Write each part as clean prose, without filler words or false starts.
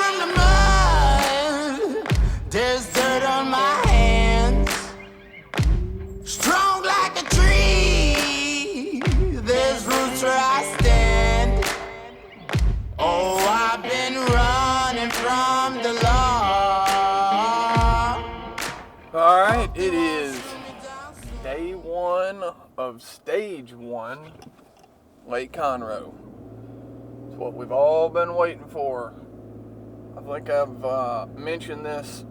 from the mud. There's dirt on my hands. Strong like a tree. There's roots where I stand. Oh, I've been running from the law. All right, it is day one of stage one, Lake Conroe. It's what we've all been waiting for. I think I've mentioned this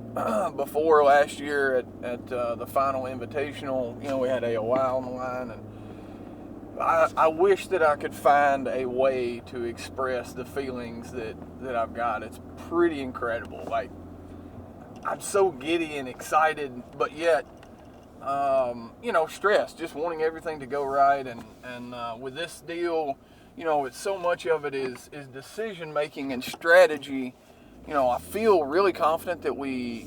before last year at the final invitational. You know, we had AOI on the line, and I wish that I could find a way to express the feelings that I've got. It's pretty incredible. Like, I'm so giddy and excited, but yet, you know, stressed, just wanting everything to go right. And with this deal, you know, it's so much of it is decision making and strategy. You know, I feel really confident that we're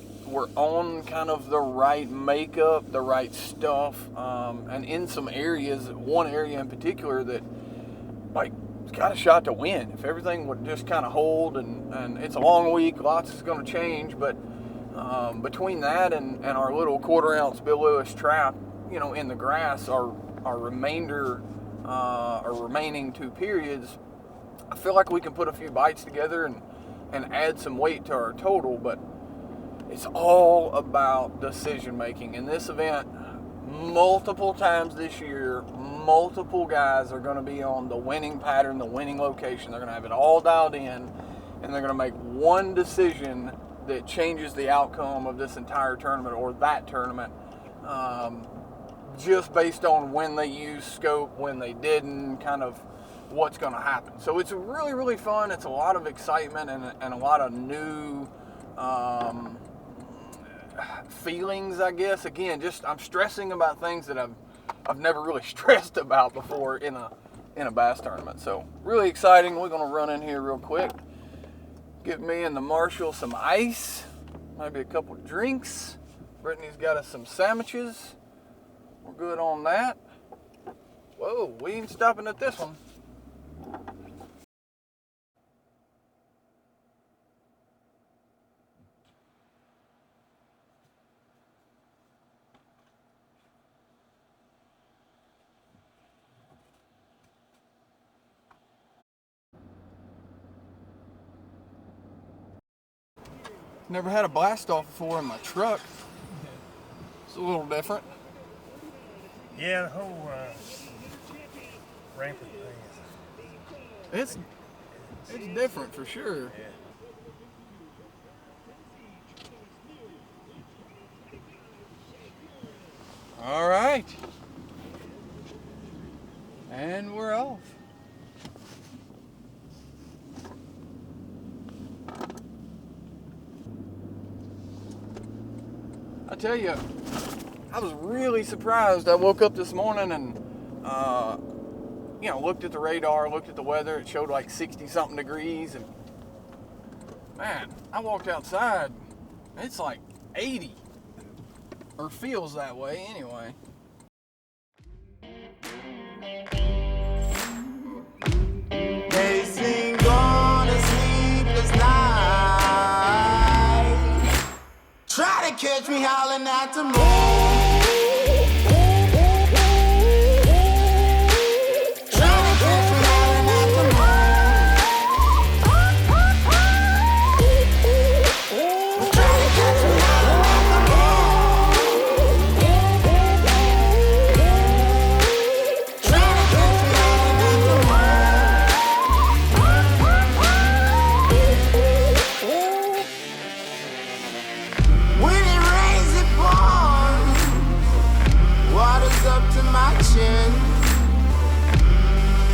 on kind of the right makeup, the right stuff, and in some areas, one area in particular that, like, it's got a shot to win. If everything would just kind of hold, and it's a long week, lots is going to change, but between that and our little 1/4 ounce Bill Lewis trap, you know, in the grass, our remaining 2 periods, I feel like we can put a few bites together and add some weight to our total. But it's all about decision making. In this event, multiple times this year, multiple guys are going to be on the winning pattern, the winning location. They're going to have it all dialed in, and they're going to make one decision that changes the outcome of this entire tournament or that tournament, just based on when they used scope, when they didn't, kind of what's going to happen. So it's really, really fun. It's a lot of excitement and a lot of new feelings, I guess. Again, just I'm stressing about things that I've never really stressed about before in a bass tournament. So really exciting. We're going to run in here real quick, give me and the marshal some ice, maybe a couple drinks. Brittany's got us some sandwiches. We're good on that. Whoa, we ain't stopping at this one. Never had a blast off before in my truck. It's a little different. Yeah, the whole rampant thing It's different for sure. Yeah. All right. And we're off. I tell you, I was really surprised. I woke up this morning and, you know, looked at the radar, looked at the weather. It showed like 60-something degrees. And, man, I walked outside. It's like 80. Or feels that way anyway. They sing on a sleepless night. Try to catch me howling at the moon.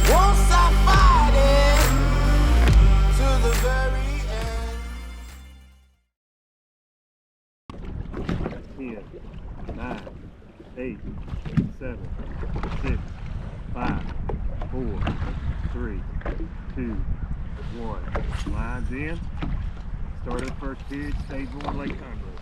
Won't stop fighting to the very end. 10, 9, 8, 7, 6, 5, 4, 3, 2, 1. Lines in. Start of the first period, stage 1, Lake Conroe.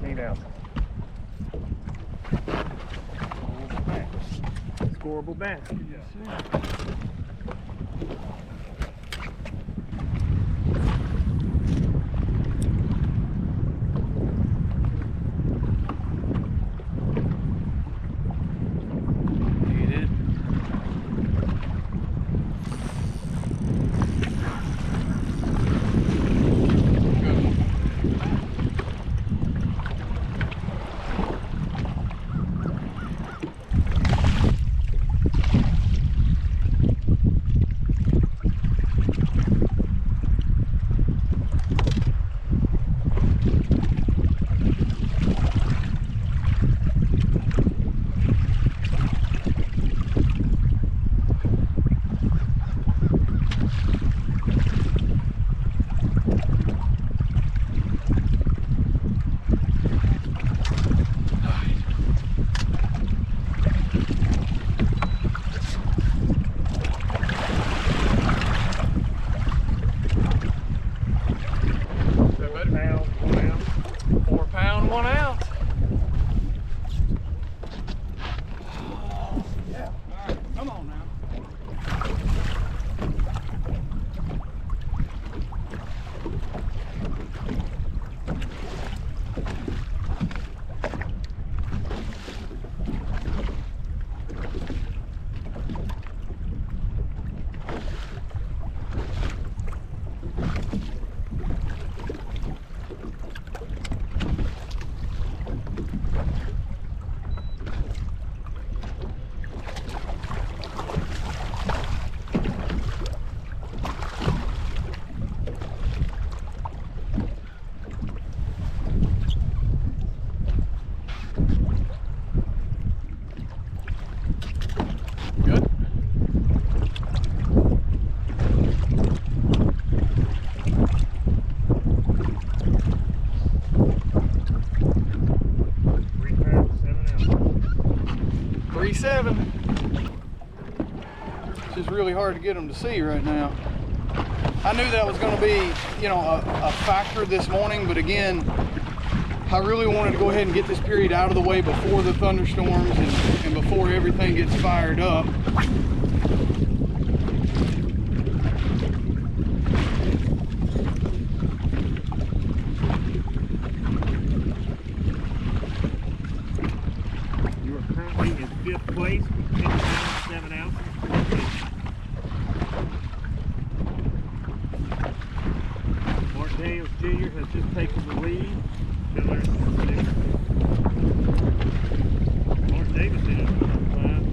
14 ounces. Scoreable basket. Yeah. It's just really hard to get them to see right now. I knew that was going to be, you know, a factor this morning, but again, I really wanted to go ahead and get this period out of the way before the thunderstorms and before everything gets fired up. You are currently in 5th place with 10 pounds, 7 ounces. Mark Daniels Jr. has just taken the lead. Miller is in 6th. Mark Davidson is number 5.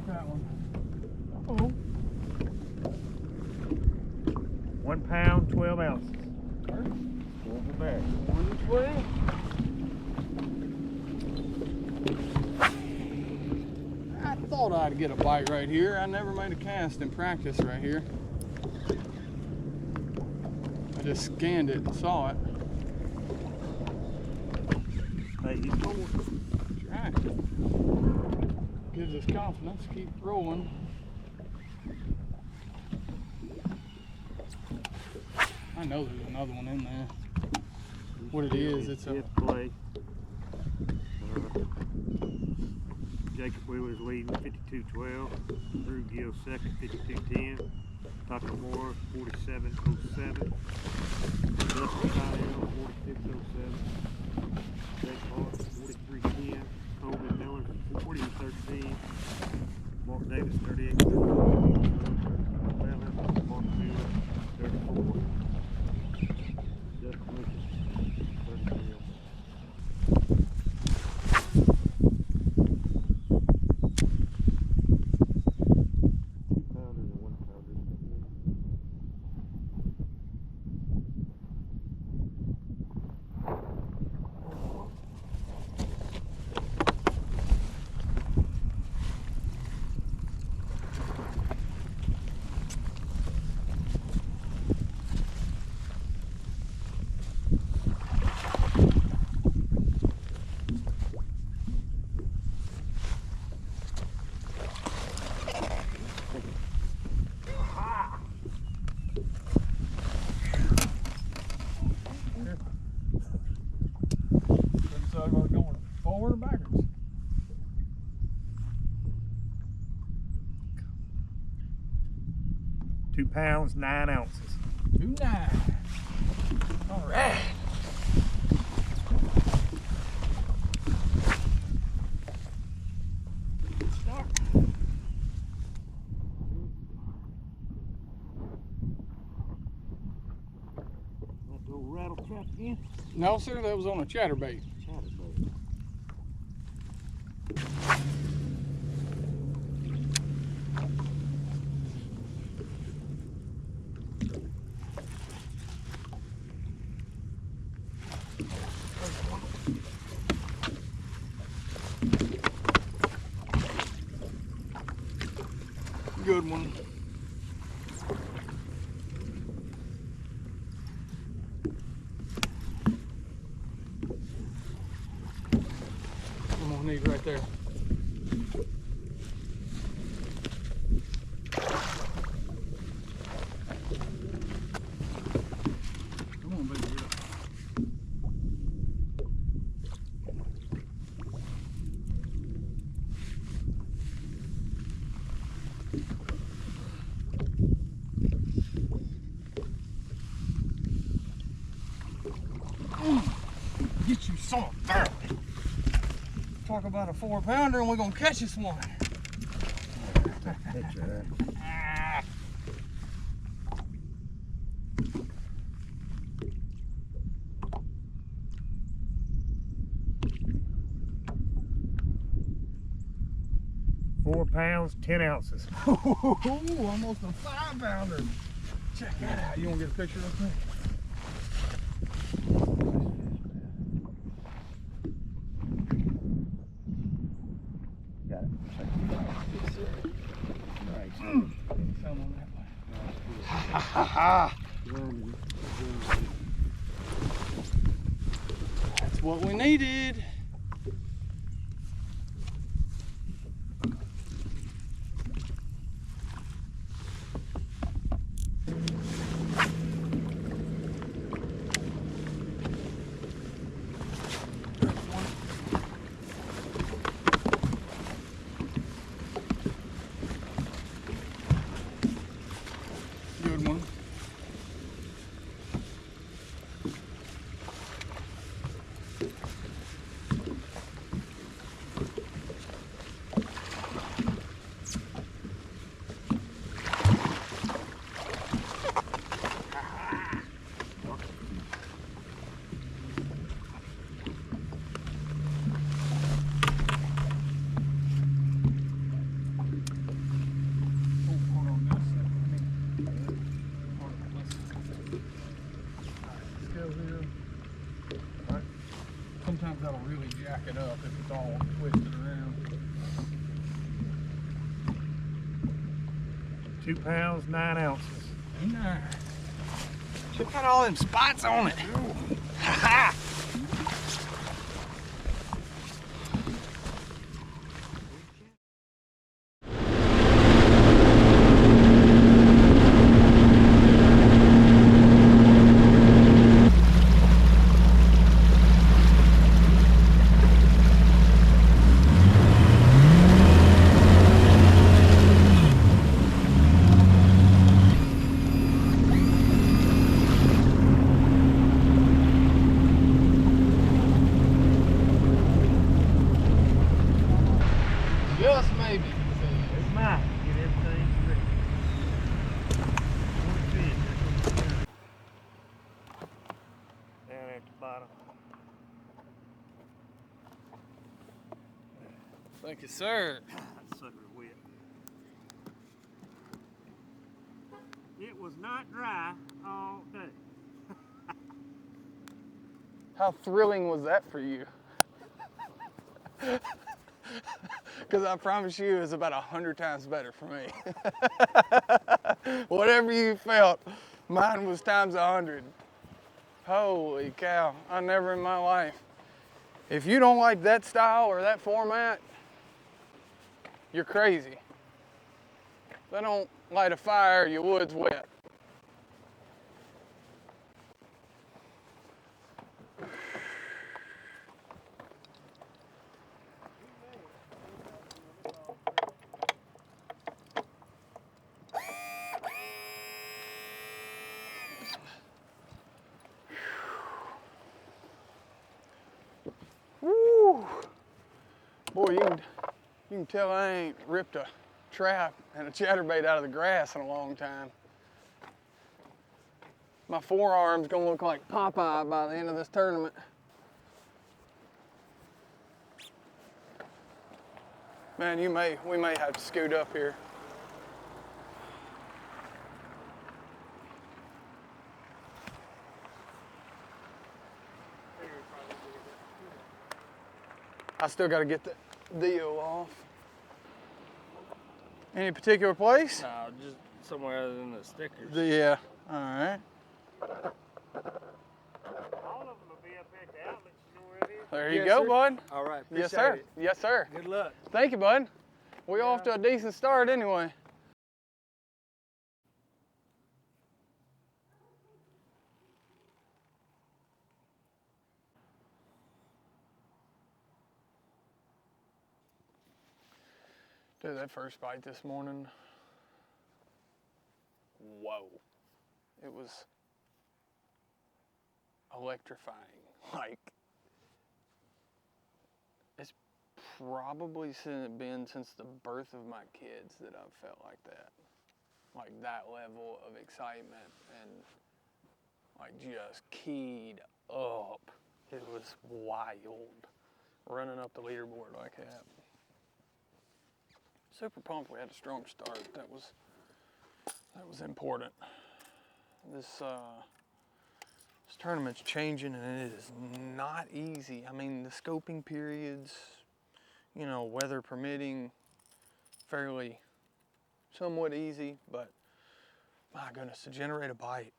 Got that one. Oh. 1 pound, 12 ounces. Perfect. Going for back. 112. I thought I'd get a bite right here. I never made a cast in practice right here. I just scanned it and saw it. Hey, he's going. That's right. Gives us confidence. Keep rolling. I know there's another one in there. What it is, it's a play. Jacob Wheeler's leading 52-12. Drew Gill second 52-10. Tucker Moore 47-07. Dustin Kyle 46-07. Jake Hart 43-10. Colby Miller 40-13. Mark Davis 38-11. Mark Miller 34. Justin Lucas 33. going forward or backwards? 2 pounds, 9 ounces. 2.9. All right. Start. That go rattle trap again? No, sir, that was on a chatterbait. Chatterbait. Good one. I'm gonna need right there. Come on, baby. Get you some there. Talk about a 4-pounder and we're gonna catch us one. That's right. Four pounds, 10 ounces. Almost a 5-pounder. Check that out. You wanna get a picture of me? Got it. Nice. Come on that way. That's what we needed. Good one. That'll really jack it up if it's all twisted around. 2 pounds, 9 ounces. Check out all them spots on it. Ha ha! Just maybe. It might get everything ready. Down at the bottom. Thank you, sir. That sucker wet. It was not dry all day. How thrilling was that for you? Because I promise you, it's about 100 times better for me. Whatever you felt, mine was times 100. Holy cow, I never in my life. If you don't like that style or that format, you're crazy. If they don't light a fire, your wood's wet. Woo! Boy, you can tell I ain't ripped a trap and a chatterbait out of the grass in a long time. My forearm's gonna look like Popeye by the end of this tournament. Man, we may have to scoot up here. I still got to get the deal off. Any particular place? No, just somewhere other than the stickers. Yeah, all right. All of them will be up at the outlets, you know where it is? There you Yes, go, sir. bud. All right, Yes, appreciate sir. it. Yes, sir. Good luck. Thank you, bud. We're off to a decent start anyway. Dude, that first bite this morning, whoa. It was electrifying. Like, it's probably been since the birth of my kids that I've felt like that. Like that level of excitement and like just keyed up. It was wild. Running up the leaderboard like that. Super pumped we had a strong start. That was important. This tournament's changing and it is not easy. I mean, the scoping periods, you know, weather permitting, fairly somewhat easy, but my goodness, to generate a bite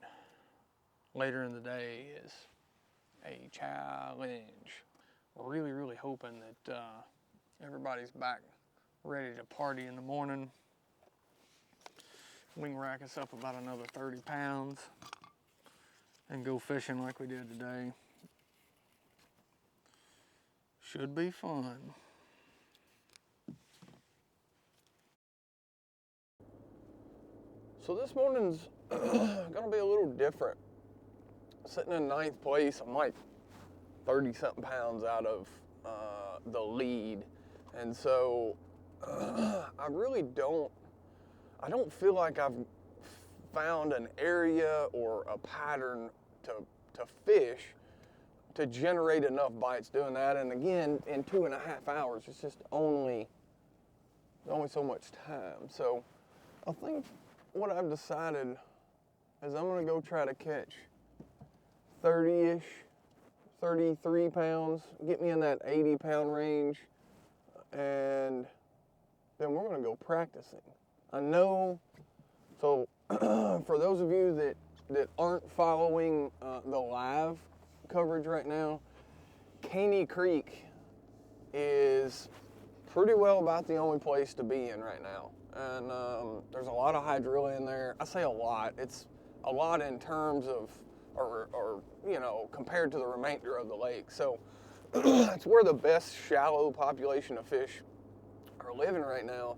later in the day is a challenge. Really, really hoping that everybody's back ready to party in the morning. We can rack us up about another 30 pounds and go fishing like we did today. Should be fun. So this morning's gonna be a little different. Sitting in 9th place, I'm like 30 something pounds out of the lead. And so I really don't feel like I've found an area or a pattern to fish to generate enough bites doing that. And again, in 2.5 hours, it's just only so much time. So I think what I've decided is I'm gonna go try to catch 30-ish, 33 pounds, get me in that 80-pound range, and then we're going to go practicing. I know, so for those of you that aren't following the live coverage right now, Caney Creek is pretty well about the only place to be in right now. And there's a lot of hydrilla in there. I say a lot. It's a lot in terms of, or you know, compared to the remainder of the lake. So it's where the best shallow population of fish are living right now.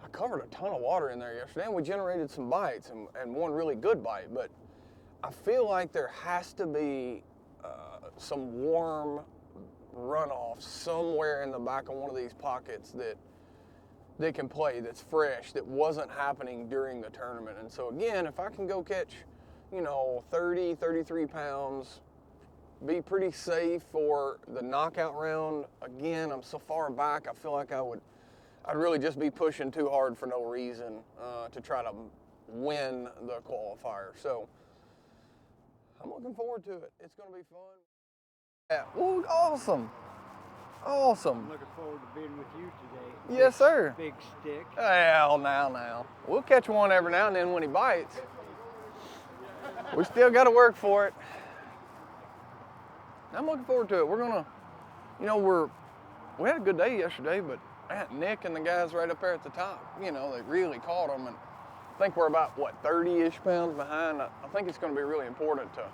I covered a ton of water in there yesterday, and we generated some bites and one really good bite. But I feel like there has to be some warm runoff somewhere in the back of one of these pockets that they can play, that's fresh, that wasn't happening during the tournament. And so again, if I can go catch, you know, 30, 33 pounds, be pretty safe for the knockout round. Again, I'm so far back, I feel like I'd really just be pushing too hard for no reason to try to win the qualifier. So I'm looking forward to it. It's going to be fun. Yeah. Ooh, awesome. Awesome. I'm looking forward to being with you today. Yes, sir. Big stick. Well, now. We'll catch one every now and then when he bites. We still got to work for it. I'm looking forward to it. We're going to, you know, we had a good day yesterday, but Nick and the guys right up there at the top, you know, they really caught them. And I think we're about, 30-ish pounds behind. I think it's going to be really important to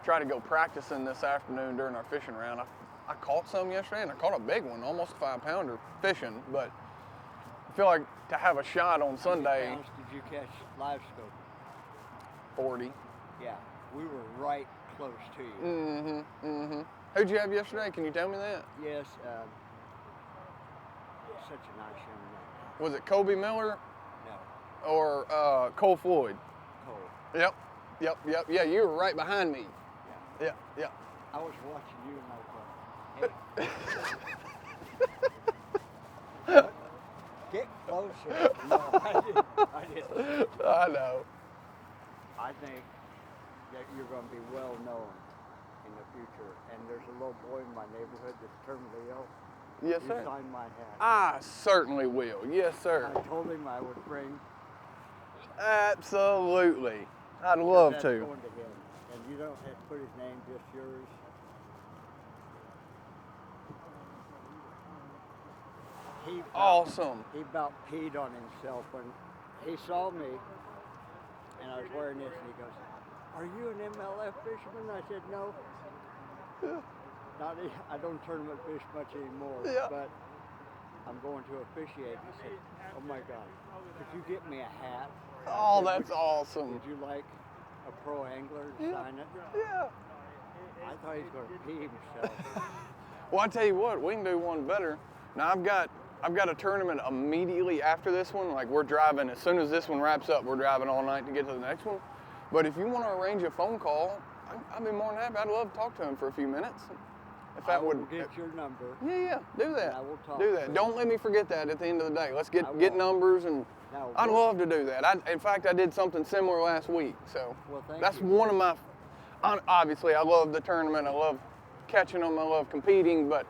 try to go practicing this afternoon during our fishing round. I caught some yesterday, and I caught a big one, almost a 5-pounder fishing, but I feel like to have a shot on Sunday. How many pounds did you catch live scope? 40. Yeah, we were right close to you. Who'd you have yesterday? Can you tell me that? Yes, such a nice young man. Was it Kobe Miller No, or Cole Floyd? Cole. Yep. Yeah, you were right behind me. Yeah. Yeah. I was watching you and I was going, hey. Get closer. No, I didn't. I know. I think that you're going to be well known in the future. And there's a little boy in my neighborhood that's terminally ill. Yes, You sir. signed my hat. I certainly will. Yes, sir. I told him I would bring. Absolutely. I'd love That's to. going to him. And you don't have to put his name, just yours. Awesome. He about peed on himself when he saw me, and I was wearing this, and he goes, "Are you an MLF fisherman?" I said, "No. I don't tournament fish much anymore, but I'm going to officiate." He said, "Oh my God, could you get me a hat?" Oh, that's awesome. Would you like a pro angler to sign it? Yeah. I thought he was going to pee himself. Well, I tell you what, we can do one better. Now I've got a tournament immediately after this one. Like, we're driving, as soon as this one wraps up, we're driving all night to get to the next one. But if you want to arrange a phone call, I'd be more than happy. I'd love to talk to him for a few minutes. If that would get your number. Yeah, do that. I will talk do to that. him. Don't let me forget that at the end of the day. Let's get numbers, and I'd love to do that. In fact, I did something similar last week. So that's one of my. Obviously, I love the tournament. I love catching them. I love competing, but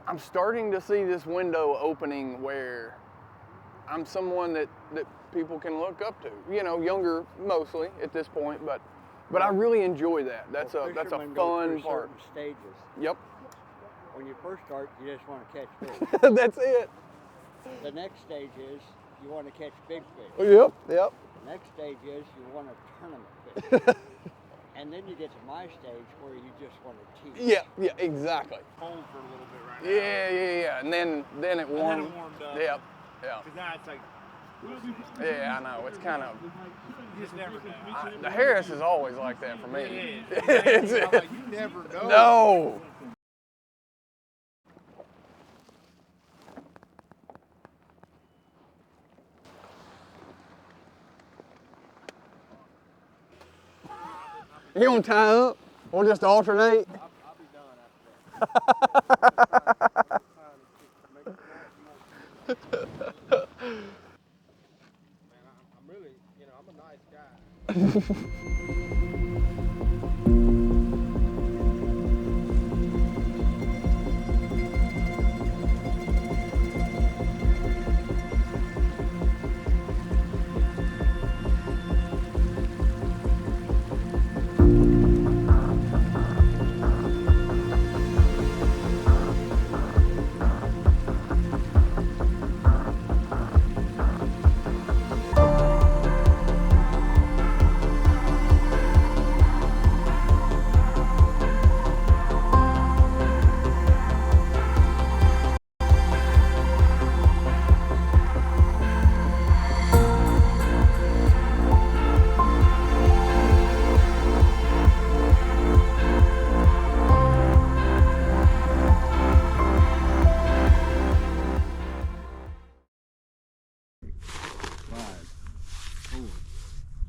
I'm starting to see this window opening where I'm someone that people can look up to. You know, younger mostly at this point, but I really enjoy that. That's a fun part. Stages. Yep. When you first start, you just want to catch fish. That's it. The next stage is you want to catch big fish. Yep. The next stage is you want to tournament fish. And then you get to my stage where you just want to teach. Yeah, exactly. Cold for a little bit right now. Yeah. And then it warmed. Up. Yep. Because now it's like. Yeah, I know. It's kind of. You just never know. The Harris is always like that for me. Yeah. I'm like, you never know. No. You gonna tie up? Or just alternate? I'll be done after that. Man, I'm really, I'm a nice guy.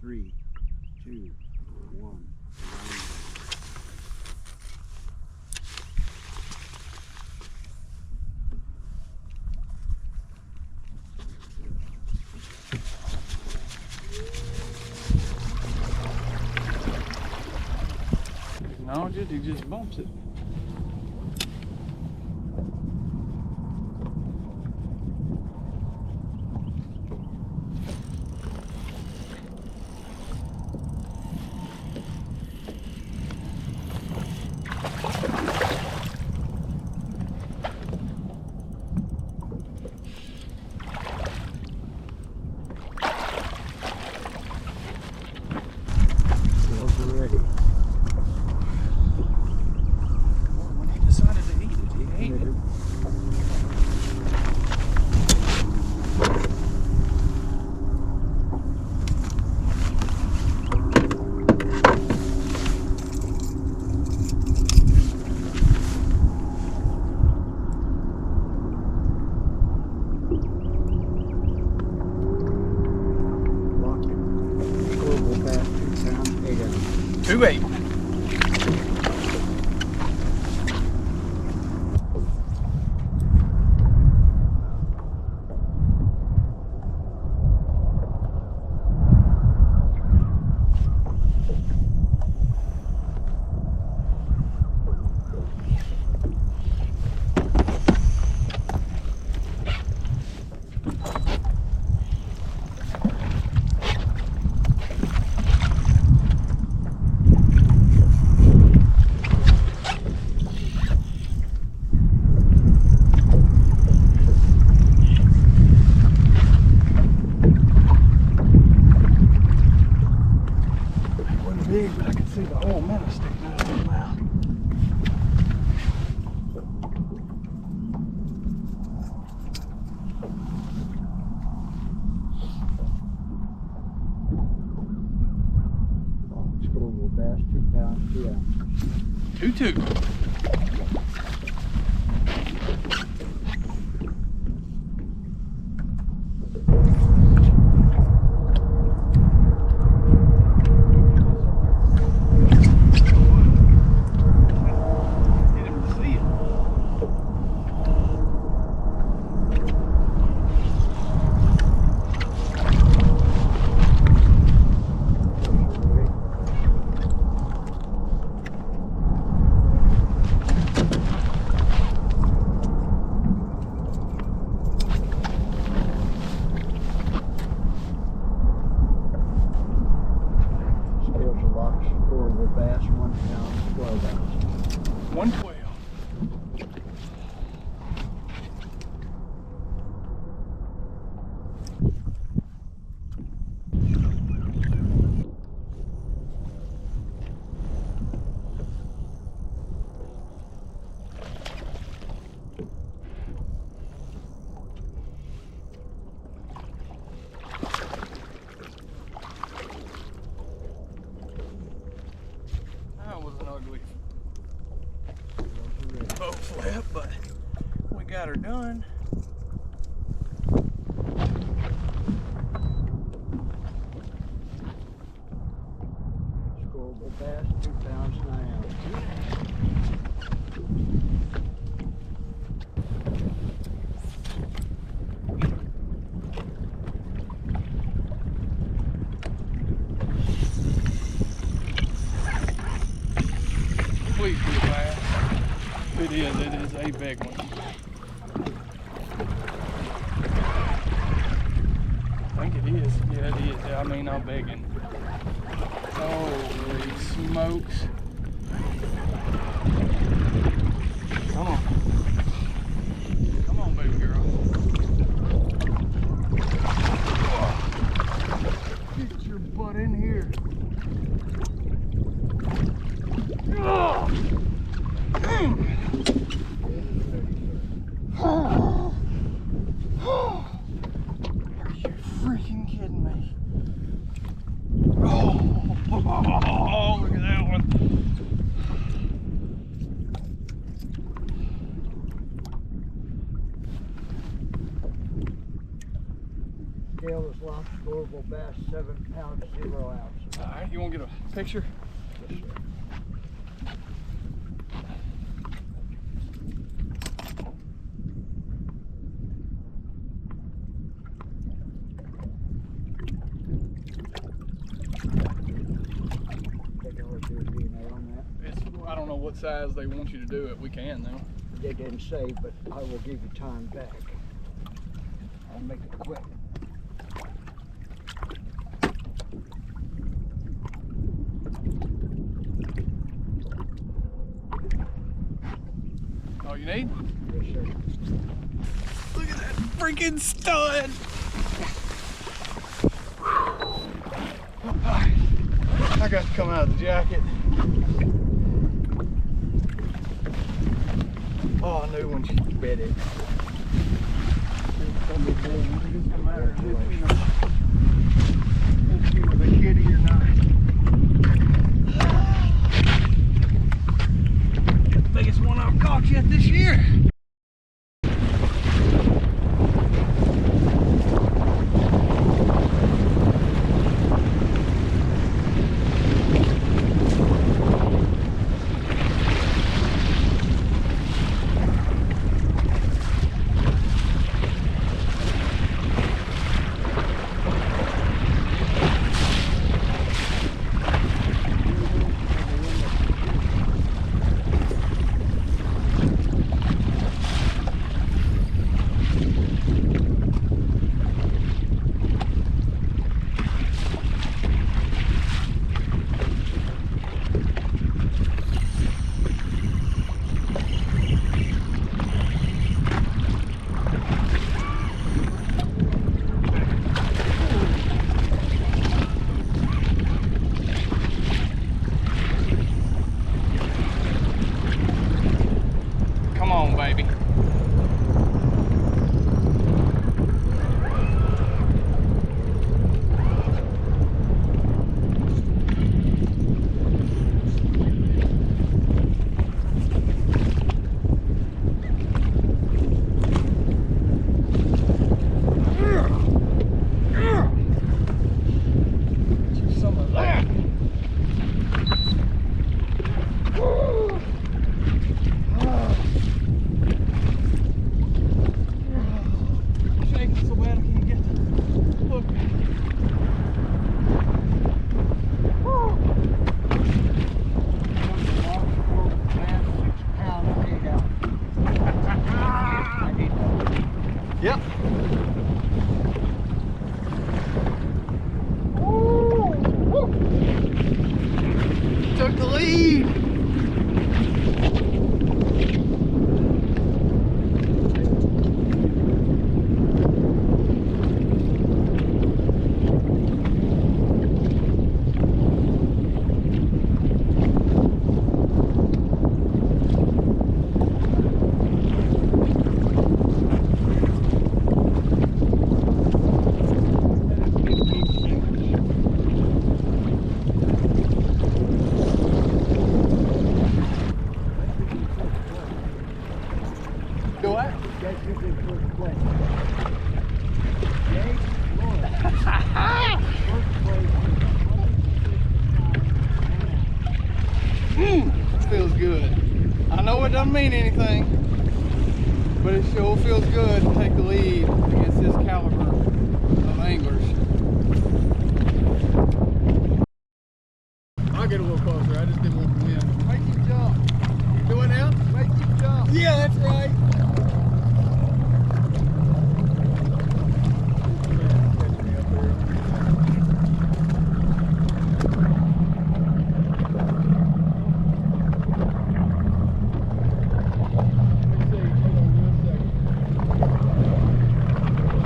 3, 2, 1. No, he just bumps it. Two eight. Big, but I can see the whole minnow sticking out of his mouth. Scroll bass, 2 pounds, 2 ounces. 2-2. Bass, 1 pound, 12 ounces. 112. That was an ugly boat flip, but we got her done. Scoreable bass, 2 pounds, 9 ounces. Please be a bass. It is a big one. I think it is. Yeah, it is. I mean, I'm begging. Holy smokes. Come on. Come on, baby girl. Get your butt in here. Oh. Are you freaking kidding me? Oh, look at that one. scale is lost scoreable bass, 7 pounds, 0 ounces. All right, you want to get a picture? Yes, sir. They can always do a DNA on that. It's, I don't know what size they want you to do it. We can though. They didn't say, but I will give you time back. I'll make it quick. All you need? Yes, sir. Look at that freaking stud! I got to come out of the jacket. Oh, I knew when she bit it. It's gonna be good. It doesn't matter if she was a kitty or not. Biggest one I've caught yet this year. Come on, baby. Some of that. Shaking so bad I can't get the hook. Yep. Took the lead. Do what? That's usually first place. Jake, Lawrence. First place is Feels good. I know it doesn't mean anything, but it sure feels good to take the lead against this caliber of anglers. I'll get a little closer. I just didn't want to win. Make you jump. Do it now? Make you jump. Yeah, that's right.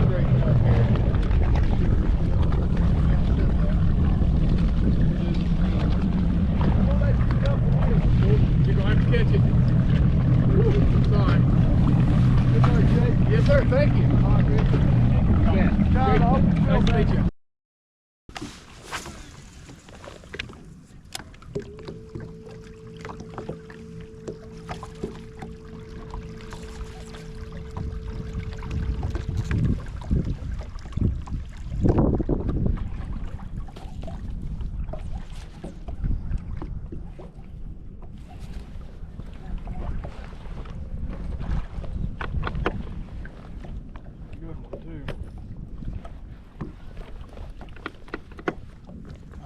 Straighten up here.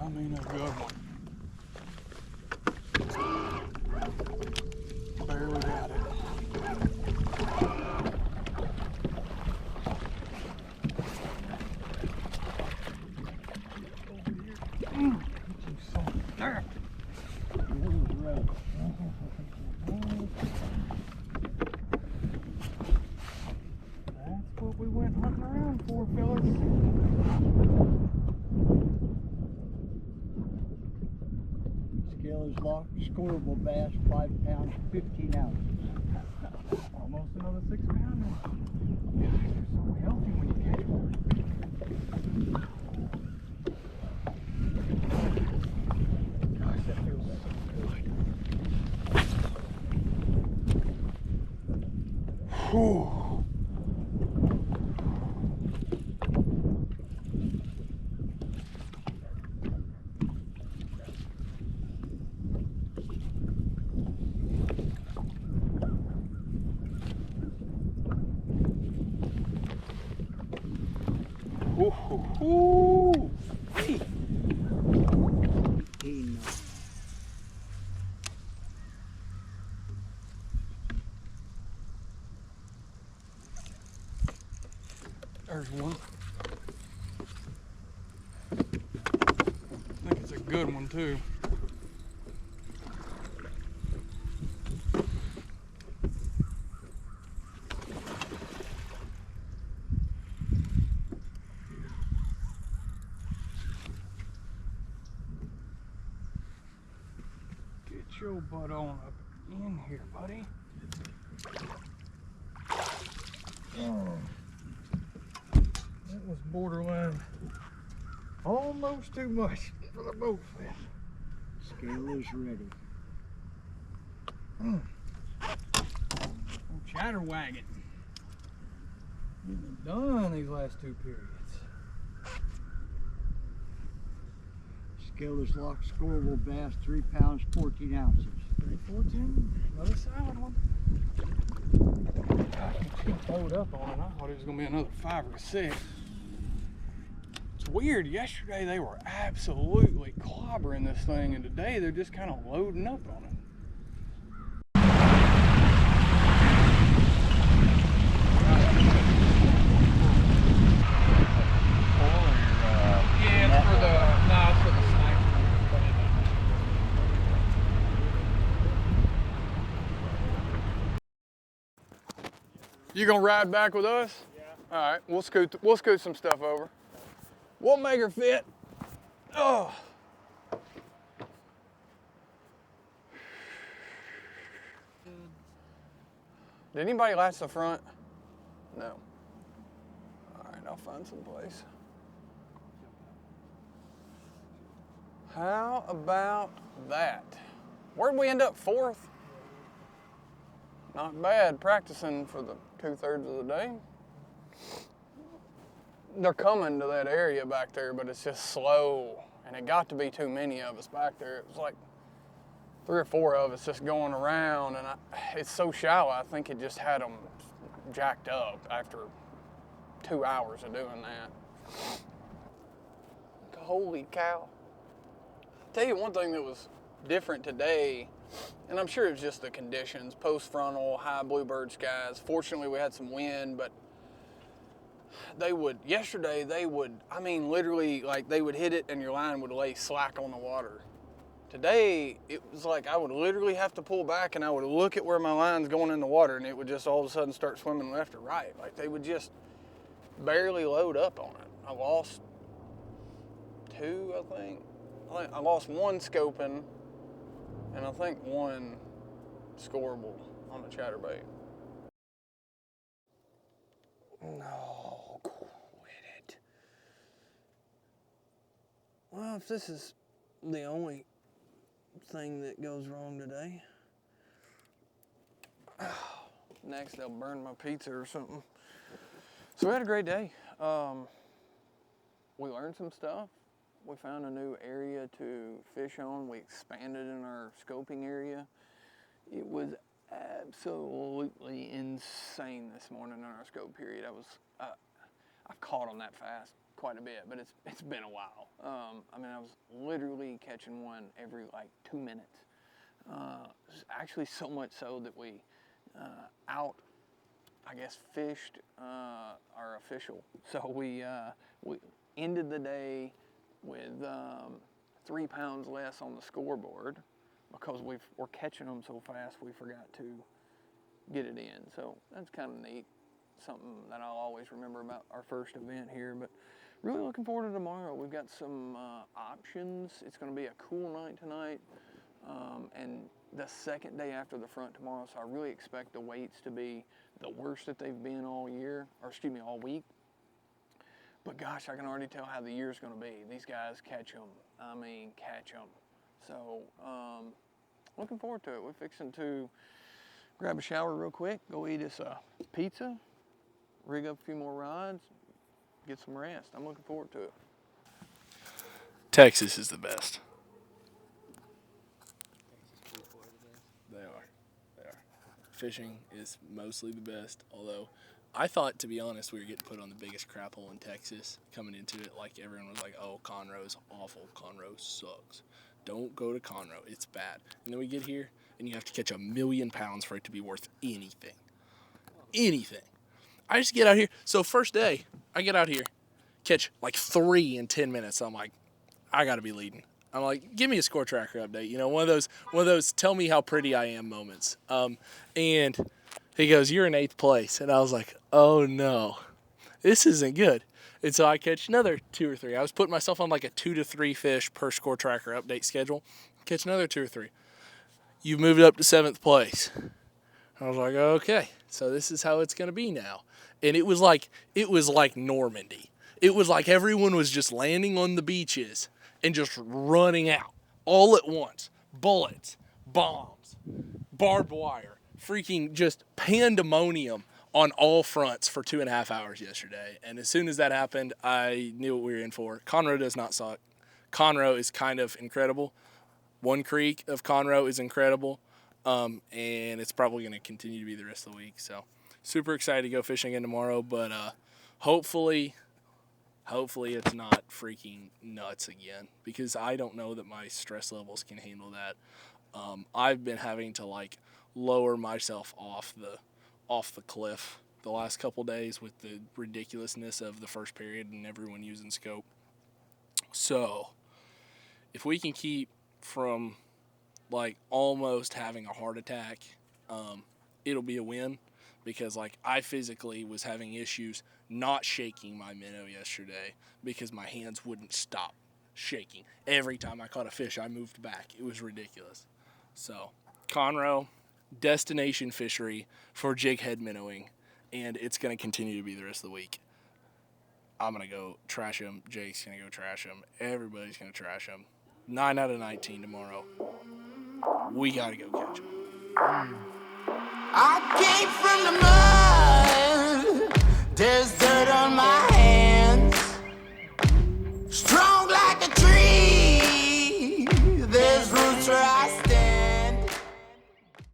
I mean, a good one. Barely got it. That's what we went hunting around for, fellas. Scale is locked, scoreable bass, 5 pounds, 15 ounces. Almost another 6 pounder. Gosh, they're so healthy when you catch one. Gosh, that feels so good. Whew. Ooh, hey. 15 There's one. I think it's a good one too. Get your butt on up in here, buddy. That was borderline almost too much for the boat fish. Scale is ready. Old chatter wagon. Getting it done these last two periods. Scale is locked, scoreable bass, 3 pounds, 14 ounces. 314, another solid one. Gosh, she blowed up on it. I thought it was gonna be another 5 or 6. It's weird, yesterday they were absolutely clobbering this thing, and today they're just kind of loading up on it. Yeah, it's for the, no, it's for the sniper. You gonna ride back with us? Yeah. All right, we'll scoot some stuff over. We'll make her fit. Oh. Did anybody latch the front? No. All right, I'll find some place. How about that? Where'd we end up? 4th? Not bad, practicing for the 2/3 of the day. They're coming to that area back there, but it's just slow, and it got to be too many of us back there. It was like 3 or 4 of us just going around, and it's so shallow, I think it just had them jacked up after 2 hours of doing that. Holy cow. I'll tell you one thing that was different today, and I'm sure it's just the conditions, post-frontal, high bluebird skies. Fortunately, we had some wind, but yesterday they would, I mean, literally, like, they would hit it and your line would lay slack on the water. Today, it was like I would literally have to pull back and I would look at where my line's going in the water, and it would just all of a sudden start swimming left or right. Like, they would just barely load up on it. I lost 2, I think. I lost 1 scoping, and I think 1 scoreable on the chatterbait. No, quit it. Well, if this is the only thing that goes wrong today, next they'll burn my pizza or something. So we had a great day. We learned some stuff. We found a new area to fish on. We expanded in our scoping area. It was absolutely insane this morning in our scope period. I've caught on that fast quite a bit, but it's been a while. I mean, I was literally catching one every like 2 minutes. Actually, so much so that we fished our official. So we ended the day with 3 pounds less on the scoreboard because we're catching them so fast we forgot to get it in. So that's kind of neat. Something that I'll always remember about our first event here. But really looking forward to tomorrow. We've got some options. It's going to be a cool night tonight. And the second day after the front tomorrow, so I really expect the weights to be the worst that they've been all week. But gosh, I can already tell how the year's going to be. These guys catch them. I mean, catch them. So, looking forward to it. We're fixing to grab a shower real quick, go eat us a pizza, rig up a few more rods, get some rest. I'm looking forward to it. Texas is the best. They are. Fishing is mostly the best, although I thought, to be honest, we were getting put on the biggest crap hole in Texas coming into it. Like, everyone was like, oh, Conroe's awful. Conroe sucks. Don't go to Conroe. It's bad. And then we get here, and you have to catch 1 million pounds for it to be worth anything. Anything. I just get out here. So first day, I get out here, catch like 3 in 10 minutes. I'm like, I got to be leading. I'm like, give me a score tracker update. You know, one of those tell me how pretty I am moments. And he goes, you're in 8th place. And I was like, oh no, this isn't good. And so I catch another 2 or 3. I was putting myself on like a 2 to 3 fish per score tracker update schedule. Catch another 2 or 3. You've moved up to 7th place. I was like, okay, so this is how it's going to be now. And it was like Normandy. It was like everyone was just landing on the beaches and just running out all at once. Bullets, bombs, barbed wire, freaking just pandemonium on all fronts for 2.5 hours yesterday. And as soon as that happened, I knew what we were in for. Conroe does not suck. Conroe is kind of incredible. One creek of Conroe is incredible. And it's probably going to continue to be the rest of the week. So super excited to go fishing again tomorrow. But hopefully it's not freaking nuts again, because I don't know that my stress levels can handle that. I've been having to like lower myself off the cliff the last couple days with the ridiculousness of the first period and everyone using scope. So if we can keep from like almost having a heart attack, it'll be a win, because like I physically was having issues not shaking my minnow yesterday because my hands wouldn't stop shaking. Every time I caught a fish, I moved back. It was ridiculous. So Conroe, destination fishery for jighead minnowing, and it's going to continue to be the rest of the week. I'm going to go trash them. Jake's going to go trash them. Everybody's going to trash them. 9 out of 19 tomorrow. We got to go catch them. I came from the mud. There's dirt on my hands. Strong